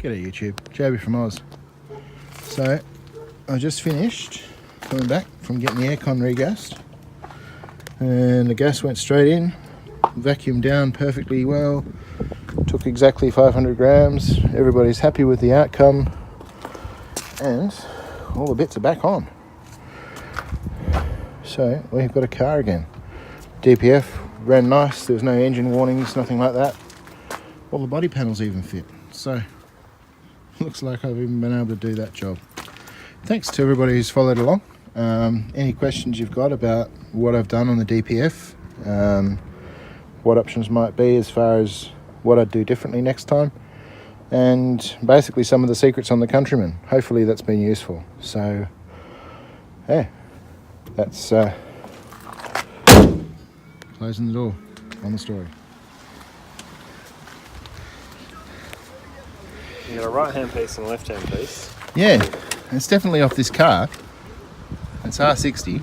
G'day YouTube, Joby from Oz. So, I just finished coming back from getting the aircon regassed, and the gas went straight in, vacuumed down perfectly well, took exactly 500 grams. Everybody's happy with the outcome, and all the bits are back on. So we've got a car again. DPF ran nice, there was no engine warnings, nothing like that. All the body panels even fit, so looks like I've even been able to do that job. Thanks to everybody who's followed along. Any questions you've got about what I've done on the DPF, what options might be as far as what I'd do differently next time, and basically some of the secrets on the Countryman. Hopefully that's been useful. So yeah, that's closing the door on the story. You got a right hand piece and a left hand piece. Yeah, it's definitely off this car. It's R60.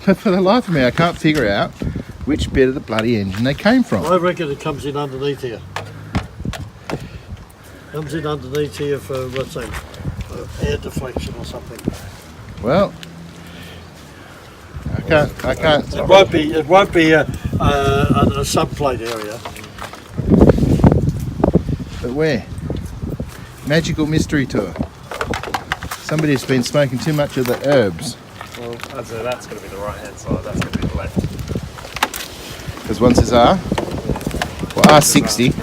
But for the life of me, I can't figure out which bit of the bloody engine they came from. I reckon it comes in underneath here. Comes in underneath here for, what's that, air deflection or something. Well, I can't. It won't be a subplate area. But where? Magical mystery tour. Somebody's been smoking too much of the herbs. Well, I'd say that's going to be the right hand side, that's going to be the left. Because one says R. Well, R60.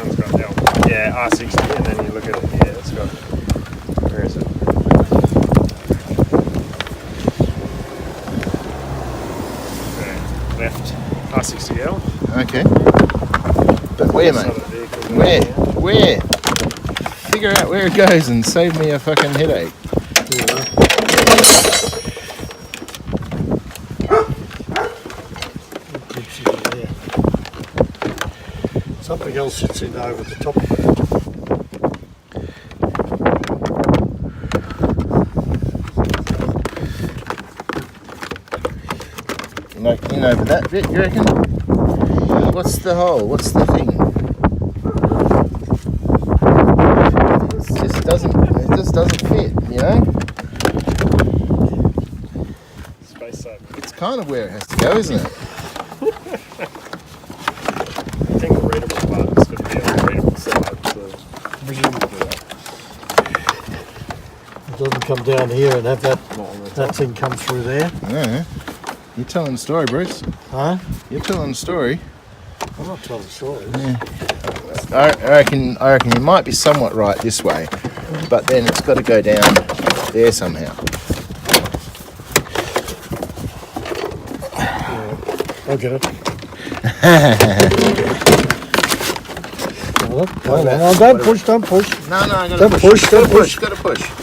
Yeah, R60, and then you look at it, yeah, it's got, where is it? Left, R60L. Okay. But where, mate? Where? Figure out where it goes and save me a fucking headache. Something else sits in over the top of it. Like in over that bit, you reckon? What's the hole? What's the thing? It just doesn't fit, you know? Space side. It's kind of where it has to go, isn't it? I think the readable part is going to be a readable side, so presumably that. It doesn't come down here and have that thing come through there. Yeah. You're telling the story, Bruce. Huh? You're telling the story. I'm not telling stories. Yeah. I reckon you might be somewhat right this way, but then it's got to go down there somehow. Yeah, I'll get it. No, don't push. No, I gotta Don't push. Gotta push.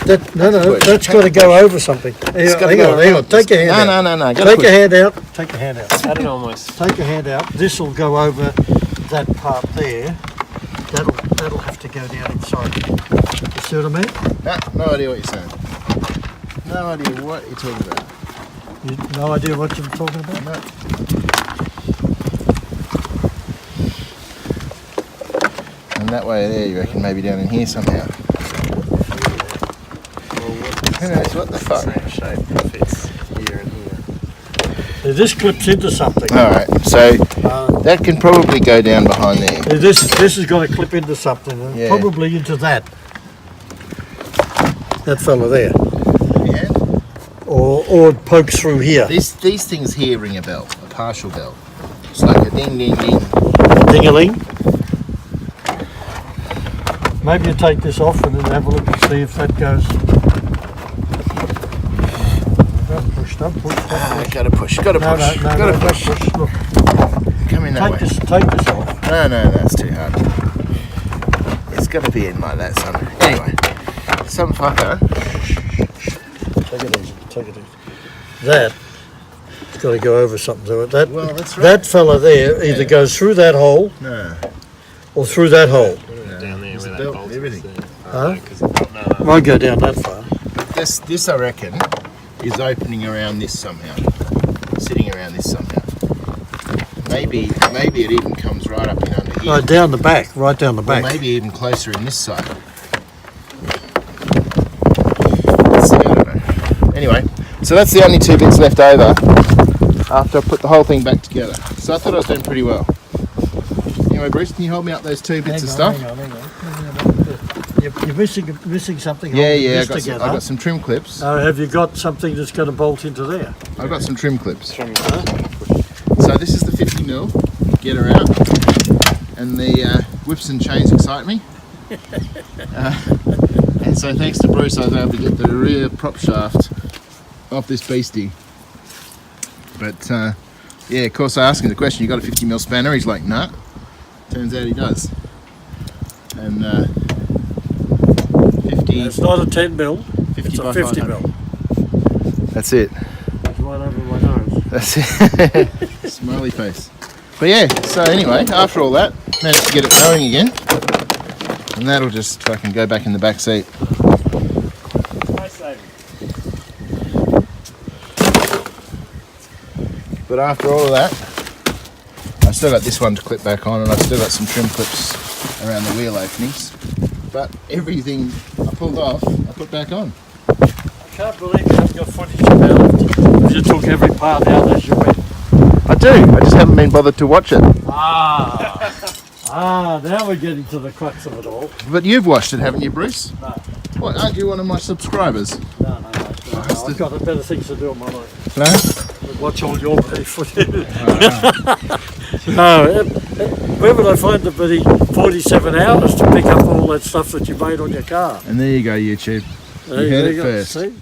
That's got to go over something. Hang on. Take your hand out. No. Take your hand out. Take your hand out. Had it almost. Take your hand out. This will go over that part there. That'll have to go down inside. You see what I mean? No idea what you're saying. No idea what you're talking about. No idea what you're talking about? No. And that way there, you reckon maybe down in here somehow. Who knows what the fuck? Same shape fits here and here. This clips into something. Alright, so that can probably go down behind there. This has got to clip into something, and Yeah. probably into that fella there, Yeah. or it pokes through here. These things here ring a bell, a partial bell. It's like a ding ding ding. Ding-a-ling. Maybe you take this off and then have a look and see if that goes. Don't push. Gotta push. No, don't push. Look, Come in that way. take this off. No, that's too hard. It's got to be in like that, son. Anyway, some fucker. Take it easy. That's got to go over something to it. That's right. That fella there either goes through that hole or through that hole. Down there where that belt, bolt everything. is. Huh? No. Won't go down that far. This I reckon is opening around this somehow, sitting around this somehow. Maybe it even comes right up in under here. No, down the back, right down the Or back. maybe even closer in this side. Let's see, I don't know. Anyway, so that's the only two bits left over after I put the whole thing back together. So I thought I was doing pretty well. Anyway, Bruce, can you hold me up those two bits of stuff? Hang on. You're missing something. Yeah, holding I this got, together. I got some trim clips. Have you got something that's going to bolt into there? I've got some trim clips. So this is the 50mm getter out, and the whips and chains excite me. And so thanks to Bruce, I was able to get the rear prop shaft off this beastie. But yeah, of course I asked him the question, you got a 50mm spanner? He's like, nah. Turns out he does. And 50. It's not a 10mm. 50 It's by a 50mm. That's it. It's right over my nose. That's it. Smiley face. But yeah, so anyway, after all that, managed to get it going again. And that'll just fucking go back in the back seat. Nice saving. But after all of that, I've still got this one to clip back on, and I've still got some trim clips around the wheel openings. But everything I pulled off, I put back on. I can't believe you haven't got footage about it. You took every part out as you went. I do, I just haven't been bothered to watch it. Now we're getting to the crux of it all. But you've watched it, haven't you, Bruce? No. What, aren't you one of my subscribers? No. I've got better things to do in my life. No? Watch all your bloody footage. No, where would I find the bloody 47 hours to pick up all that stuff that you made on your car? And there you go, YouTube. There You heard it go. first. See?